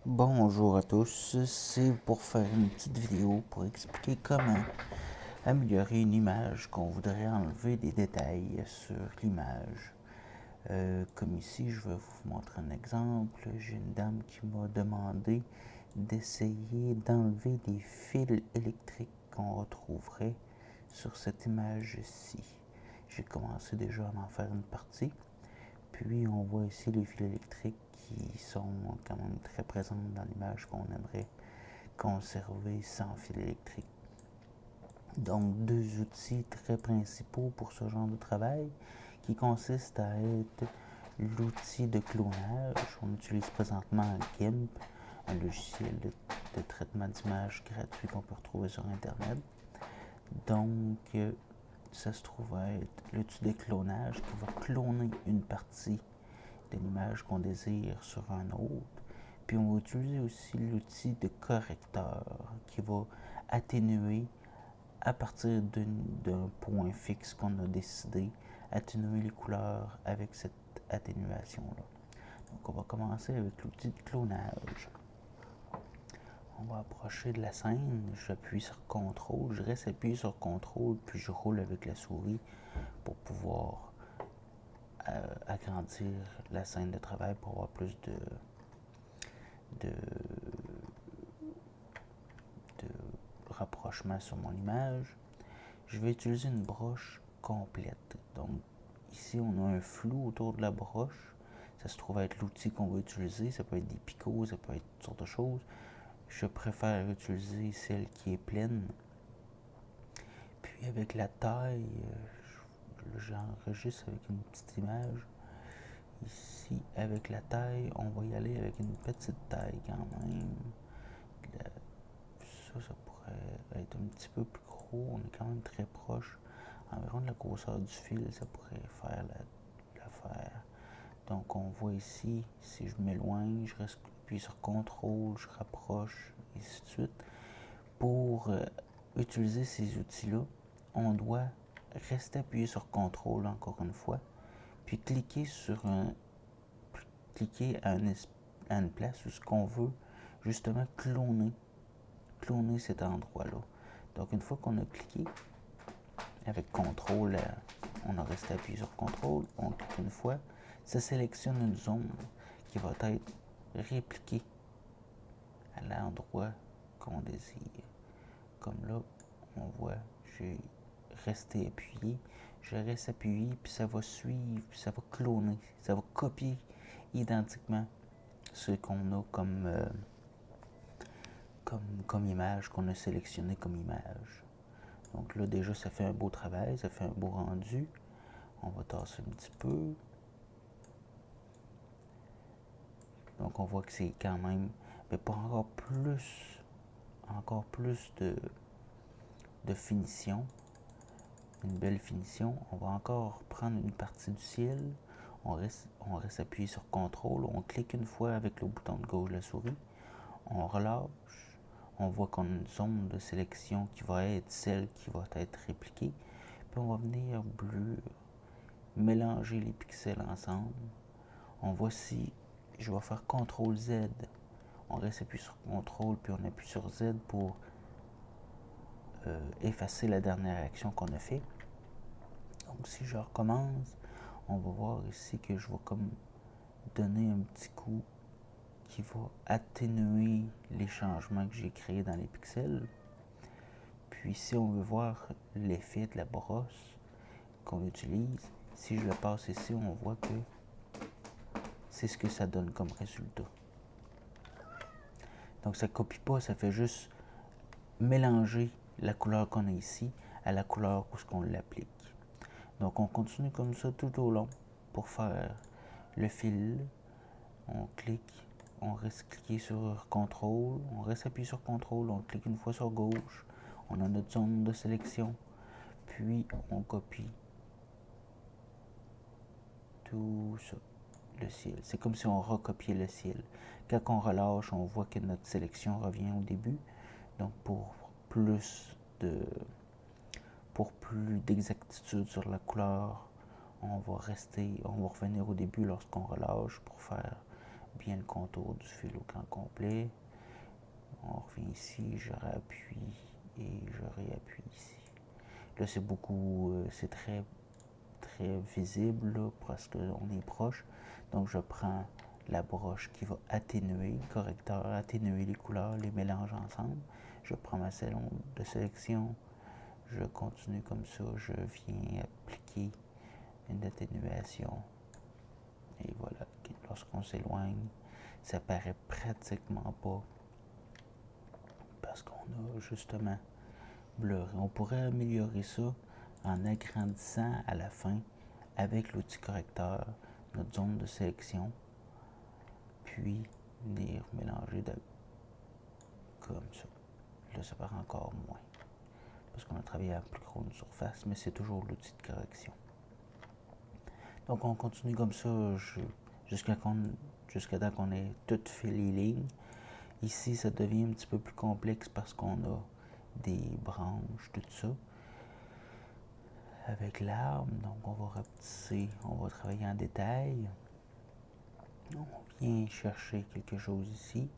Bonjour à tous, c'est pour faire une petite vidéo pour expliquer comment améliorer une image qu'on voudrait enlever des détails sur l'image. Comme ici, je vais vous montrer un exemple. J'ai une dame qui m'a demandé d'essayer d'enlever des fils électriques qu'on retrouverait sur cette image-ci. J'ai commencé déjà à en faire une partie. Puis on voit ici les fils électriques qui sont quand même très présents dans l'image qu'on aimerait conserver sans fil électrique. Donc deux outils très principaux pour ce genre de travail qui consistent à être l'outil de clonage. On utilise présentement GIMP, un logiciel de traitement d'image gratuit qu'on peut retrouver sur Internet. Donc ça se trouve à être l'outil de clonage qui va cloner une partie de l'image qu'on désire sur un autre. Puis on va utiliser aussi l'outil de correcteur qui va atténuer à partir d'un point fixe qu'on a décidé, atténuer les couleurs avec cette atténuation-là. Donc on va commencer avec l'outil de clonage. On va approcher de la scène, j'appuie sur CTRL, je reste appuyé sur CTRL, puis je roule avec la souris pour pouvoir agrandir la scène de travail pour avoir plus de rapprochement sur mon image. Je vais utiliser une broche complète. Donc ici on a un flou autour de la broche. Ça se trouve être l'outil qu'on va utiliser. Ça peut être des picots, ça peut être toutes sortes de choses. Je préfère utiliser celle qui est pleine. Puis avec la taille, j'enregistre avec une petite image. Ici, avec la taille, on va y aller avec une petite taille quand même. Ça pourrait être un petit peu plus gros. On est quand même très proche. Environ de la grosseur du fil, ça pourrait faire l'affaire. Donc on voit ici, si je m'éloigne, je reste appuyé sur CTRL, je rapproche, et ainsi de suite. Pour utiliser ces outils-là, on doit rester appuyé sur CTRL encore une fois, puis cliquer à une place où ce qu'on veut justement cloner cet endroit-là. Donc une fois qu'on a cliqué, avec CTRL, on a resté appuyé sur CTRL, on clique une fois, ça sélectionne une zone qui va être répliquée à l'endroit qu'on désire. Comme là, on voit, j'ai resté appuyé, je reste appuyé, puis ça va suivre, puis ça va cloner, ça va copier identiquement ce qu'on a comme image, qu'on a sélectionné comme image. Donc là, déjà, ça fait un beau travail, ça fait un beau rendu. On va tasser un petit peu. Donc on voit que c'est quand même, mais pas encore plus de finition, une belle finition. On va encore prendre une partie du ciel. On reste appuyé sur CTRL. On clique une fois avec le bouton de gauche de la souris. On relâche. On voit qu'on a une zone de sélection qui va être celle qui va être répliquée. Puis on va venir mélanger les pixels ensemble. On voit si je vais faire CTRL Z. On reste appuyé sur CTRL puis on appuie sur Z pour effacer la dernière action qu'on a fait. Donc si je recommence, on va voir ici que je vais comme donner un petit coup qui va atténuer les changements que j'ai créés dans les pixels. Puis si on veut voir l'effet de la brosse qu'on utilise, si je le passe ici, on voit que c'est ce que ça donne comme résultat. Donc ça ne copie pas, ça fait juste mélanger la couleur qu'on a ici à la couleur où ce qu'on l'applique. Donc on continue comme ça tout au long pour faire le fil. On clique, on reste cliqué sur CTRL, on reste appuyé sur CTRL, on clique une fois sur gauche, on a notre zone de sélection, puis on copie tout ça, le ciel. C'est comme si on recopiait le ciel. Quand on relâche, on voit que notre sélection revient au début. Donc pour plus d'exactitude sur la couleur, on va revenir au début lorsqu'on relâche pour faire bien le contour du fil au grand complet. On revient ici, je réappuie et je réappuie ici. Là, c'est beaucoup, c'est très visible là, parce qu'on est proche. Donc, je prends la broche qui va atténuer, le correcteur, atténuer les couleurs, les mélange ensemble. Je prends ma salon de sélection, je continue comme ça, je viens appliquer une atténuation. Et voilà, lorsqu'on s'éloigne, ça paraît pratiquement pas parce qu'on a justement blurré. On pourrait améliorer ça en agrandissant à la fin avec l'outil correcteur notre zone de sélection, puis venir mélanger comme ça. Là, ça paraît encore moins parce qu'on a travaillé à plus grande surface, mais c'est toujours l'outil de correction. Donc on continue comme ça jusqu'à temps qu'on ait toutes fait les lignes. Ici, ça devient un petit peu plus complexe parce qu'on a des branches, tout ça, avec l'arbre. Donc on va rapetisser, on va travailler en détail. On vient chercher quelque chose ici,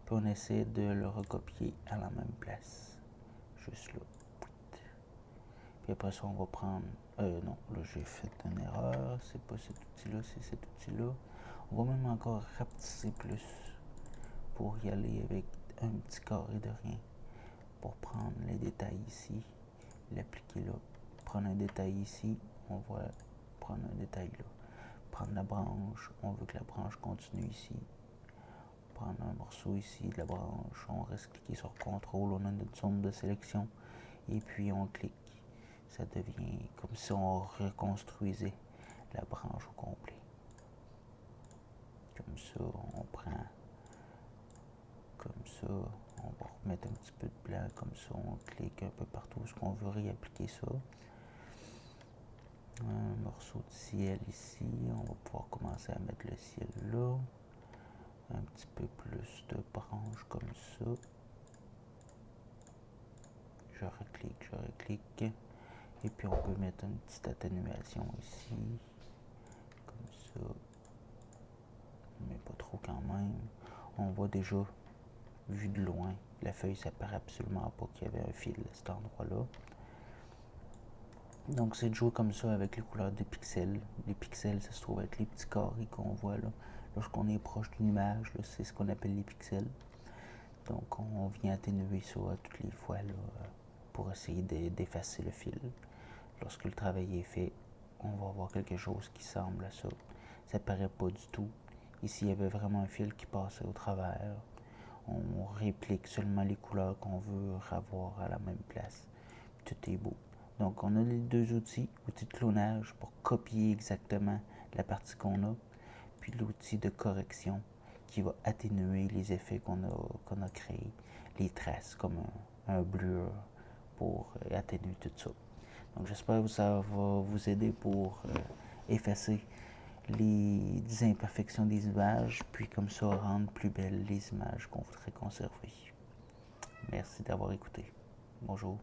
puis on essaie de le recopier à la même place, juste là. Puis après ça, on va prendre... non, là j'ai fait une erreur, c'est pas cet outil-là, c'est cet outil-là. On va même encore rapetisser plus pour y aller avec un petit carré de rien, pour prendre les détails ici, l'appliquer là. Prendre un détail ici, on va prendre un détail là. Prendre la branche, on veut que la branche continue ici. Prendre un morceau ici de la branche, on reste cliqué sur CTRL, on a notre zone de sélection et puis on clique. Ça devient comme si on reconstruisait la branche au complet. Comme ça, on prend comme ça, on va remettre un petit peu de blanc, comme ça on clique un peu partout ce qu'on veut réappliquer ça. Un morceau de ciel ici, on va pouvoir commencer à mettre le ciel là. Un petit peu plus de branches comme ça. Je reclique. Et puis on peut mettre une petite atténuation ici. Comme ça. Mais pas trop quand même. On voit déjà, vu de loin, la feuille, ça paraît absolument pas qu'il y avait un fil à cet endroit-là. Donc c'est de jouer comme ça avec les couleurs des pixels. Les pixels, ça se trouve être les petits carrés qu'on voit là. Lorsqu'on est proche d'une image, c'est ce qu'on appelle les pixels. Donc on vient atténuer ça à toutes les fois là, pour essayer d'effacer le fil. Lorsque le travail est fait, on va avoir quelque chose qui semble à ça. Ça paraît pas du tout. Ici, il y avait vraiment un fil qui passait au travers. On réplique seulement les couleurs qu'on veut avoir à la même place. Tout est beau. Donc, on a les deux outils. L'outil de clonage pour copier exactement la partie qu'on a, puis l'outil de correction qui va atténuer les effets qu'on a créés, les traces comme un blur pour atténuer tout ça. Donc j'espère que ça va vous aider pour effacer les imperfections des images, puis comme ça rendre plus belles les images qu'on voudrait conserver. Merci d'avoir écouté. Bonjour.